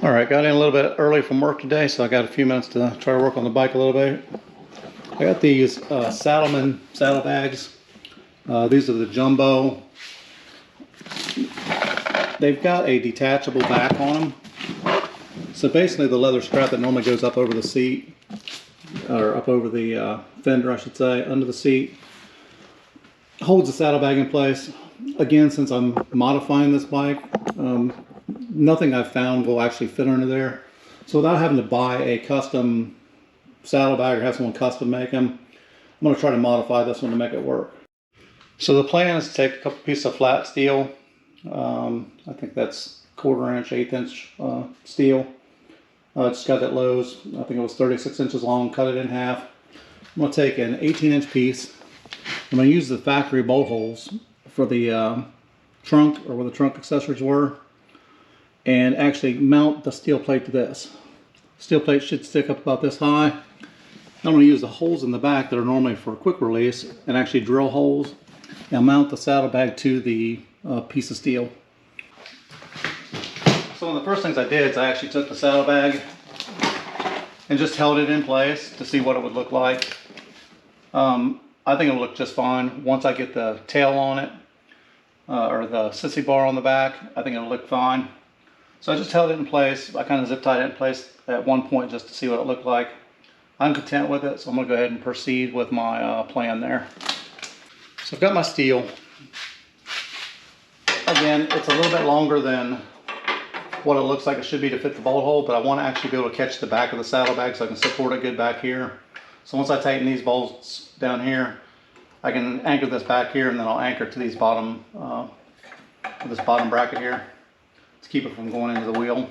Alright, got in a little bit early from work today, so I got a few minutes to try to work on the bike a little bit. I got these Saddlemen saddlebags. These are the jumbo. They've got a detachable back on them. So basically the leather strap that normally goes up over the seat, or up over the fender I should say, under the seat, holds the saddlebag in place. Again, since I'm modifying this bike, nothing I've found will actually fit under there. So without having to buy a custom saddlebag or have someone custom make them, I'm going to try to modify this one to make it work. So the plan is to take a couple pieces of flat steel. I think that's 1/4 inch, 1/8 inch steel. Just got it at Lowe's. I think it was 36 inches long, cut it in half. I'm going to take an 18-inch piece. I'm going to use the factory bolt holes for the trunk, or where the trunk accessories were, and actually mount the steel plate to this. Steel plate should stick up about this high. I'm going to use the holes in the back that are normally for quick release and actually drill holes and mount the saddlebag to the piece of steel. So one of the first things I did is I actually took the saddlebag and just held it in place to see what it would look like. I think it'll look just fine once I get the tail on it, or the sissy bar on the back. I think it'll look fine. So I just held it in place. I kind of zip tied it in place at one point just to see what it looked like. I'm content with it, so I'm going to go ahead and proceed with my plan there. So I've got my steel. Again, it's a little bit longer than what it looks like it should be to fit the bolt hole, but I want to actually be able to catch the back of the saddlebag so I can support it good back here. So once I tighten these bolts down here, I can anchor this back here, and then I'll anchor to these bottom, this bottom bracket here to keep it from going into the wheel.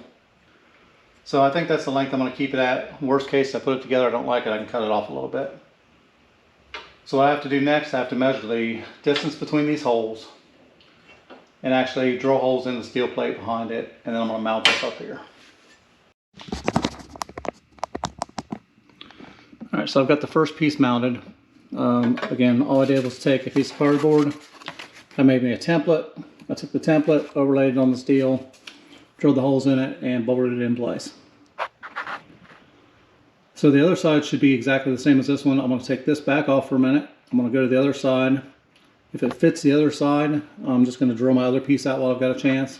So I think that's the length I'm going to keep it at. Worst case, I put it together, I don't like it, I can cut it off a little bit. So what I have to do next, I have to measure the distance between these holes and actually drill holes in the steel plate behind it, and then I'm going to mount this up here. Alright, so I've got the first piece mounted. Again, all I did was take a piece of cardboard. I made me a template. I took the template, overlaid it on the steel, drilled the holes in it, and bolted it in place. So the other side should be exactly the same as this one. I'm going to take this back off for a minute. I'm going to go to the other side. If it fits the other side, I'm just going to drill my other piece out while I've got a chance.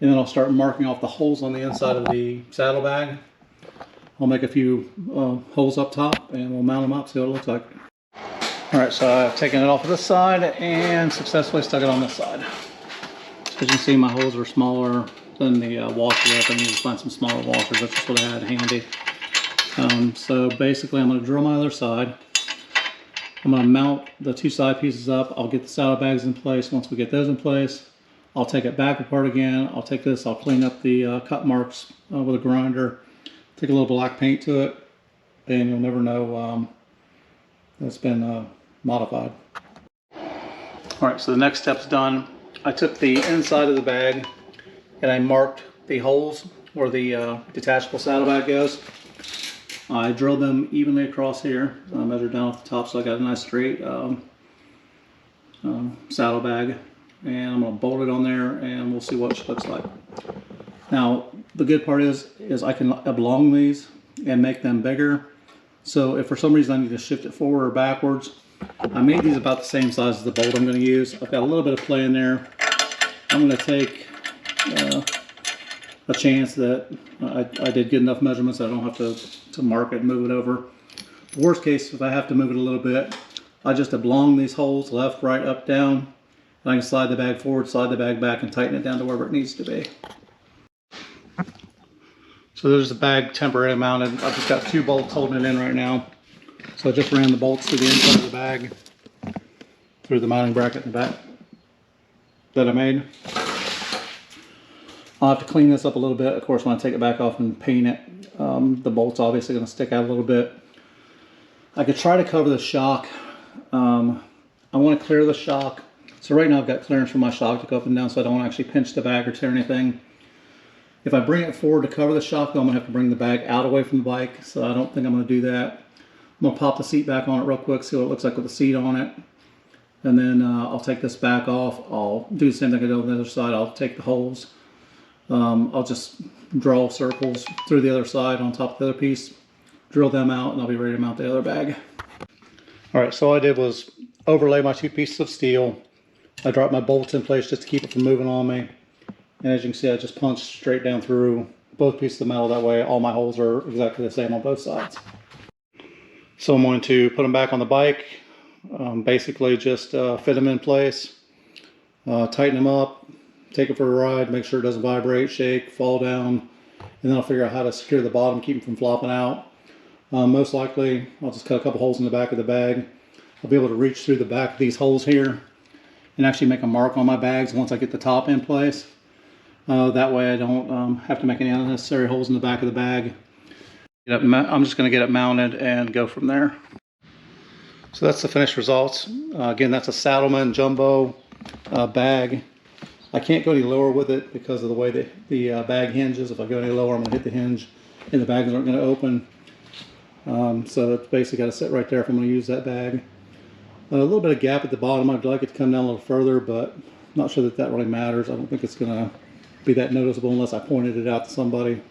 And then I'll start marking off the holes on the inside of the saddlebag. I'll make a few holes up top and we'll mount them up, see what it looks like. Alright, so I've taken it off of this side and successfully stuck it on this side. As you can see, my holes are smaller than the washer. I need to find some smaller washers. That's just what I had handy. So basically I'm going to drill my other side. I'm going to mount the two side pieces up. I'll get the saddlebags in place. Once we get those in place, I'll take it back apart again. I'll take this, I'll clean up the cut marks with a grinder, take a little black paint to it, and you'll never know it's been modified. Alright, so the next step's done. I took the inside of the bag and I marked the holes where the detachable saddlebag goes. I drilled them evenly across here. I measured down off the top, so I got a nice straight saddlebag, and I'm going to bolt it on there and we'll see what it looks like. Now the good part is I can oblong these and make them bigger, so if for some reason I need to shift it forward or backwards, I made these about the same size as the bolt I'm going to use. I've got a little bit of play in there. I'm going to take a chance that I did get enough measurements that I don't have to mark it and move it over. The worst case, if I have to move it a little bit, I just oblong these holes left, right, up, down, and I can slide the bag forward, slide the bag back, and tighten it down to wherever it needs to be. So there's the bag temporarily mounted. I've just got two bolts holding it in right now. So I just ran the bolts through the inside of the bag, through the mounting bracket in the back that I made. I'll have to clean this up a little bit. Of course, when I take it back off and paint it, the bolt's obviously going to stick out a little bit. I could try to cover the shock. I want to clear the shock. So right now I've got clearance for my shock to go up and down, so I don't actually pinch the bag or tear anything. If I bring it forward to cover the shock, then I'm going to have to bring the bag out away from the bike, so I don't think I'm going to do that. I'm going to pop the seat back on it real quick, see what it looks like with the seat on it. And then I'll take this back off. I'll do the same thing I did on the other side. I'll take the holes. I'll just draw circles through the other side on top of the other piece, drill them out, and I'll be ready to mount the other bag. All right, so all I did was overlay my 2 pieces of steel. I dropped my bolts in place just to keep it from moving on me. And as you can see, I just punched straight down through both pieces of metal. That way all my holes are exactly the same on both sides. So I'm going to put them back on the bike, basically just fit them in place, tighten them up, take it for a ride, make sure it doesn't vibrate, shake, fall down, and then I'll figure out how to secure the bottom, keep them from flopping out. Most likely, I'll just cut a couple holes in the back of the bag. I'll be able to reach through the back of these holes here and actually make a mark on my bags once I get the top in place. That way I don't have to make any unnecessary holes in the back of the bag. I'm just going to get it mounted and go from there. So that's the finished results. Again, that's a Saddlemen jumbo bag. I can't go any lower with it because of the way that the bag hinges. If I go any lower, I'm going to hit the hinge and the bags aren't going to open. So it's basically got to sit right there if I'm going to use that bag. A little bit of gap at the bottom. I'd like it to come down a little further, but I'm not sure that that really matters. I don't think it's going to be that noticeable unless I pointed it out to somebody.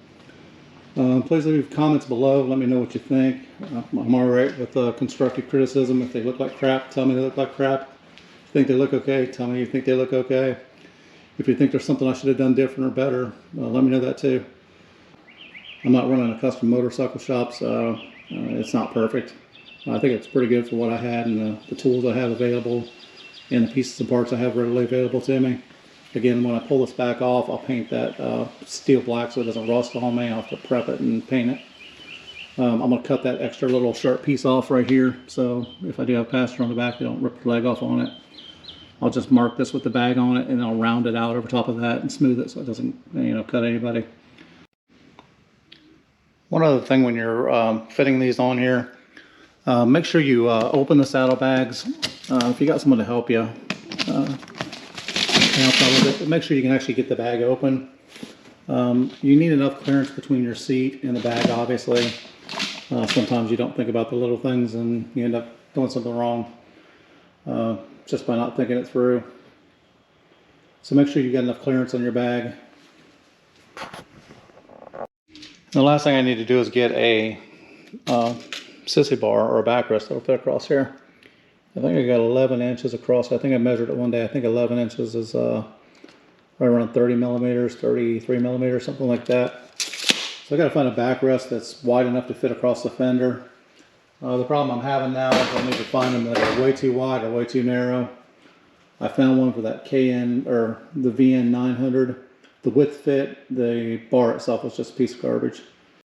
Please leave comments below. Let me know what you think. I'm alright with constructive criticism. If they look like crap, tell me they look like crap. If you think they look okay, tell me you think they look okay. If you think there's something I should have done different or better, let me know that too. I'm not running a custom motorcycle shop, so it's not perfect. I think it's pretty good for what I had and the tools I have available and the pieces and parts I have readily available to me. Again, when I pull this back off, I'll paint that steel black so it doesn't rust on me. I'll have to prep it and paint it. I'm going to cut that extra little sharp piece off right here, so if I do have passenger on the back, they don't rip the leg off on it. I'll just mark this with the bag on it, and I'll round it out over top of that and smooth it so it doesn't, cut anybody. One other thing when you're fitting these on here, make sure you open the saddlebags. If you got someone to help you, make sure you can actually get the bag open. You need enough clearance between your seat and the bag, obviously. Sometimes you don't think about the little things and you end up doing something wrong just by not thinking it through. So make sure you got enough clearance on your bag. The last thing I need to do is get a sissy bar or a backrest that'll fit across here. I think I got 11 inches across. I think I measured it one day. I think 11 inches is right around 30 millimeters, 33 millimeters, something like that. So I got to find a backrest that's wide enough to fit across the fender. The problem I'm having now is I need to find them that are way too wide or way too narrow. I found one for that the VN900. The width fit, the bar itself was just a piece of garbage.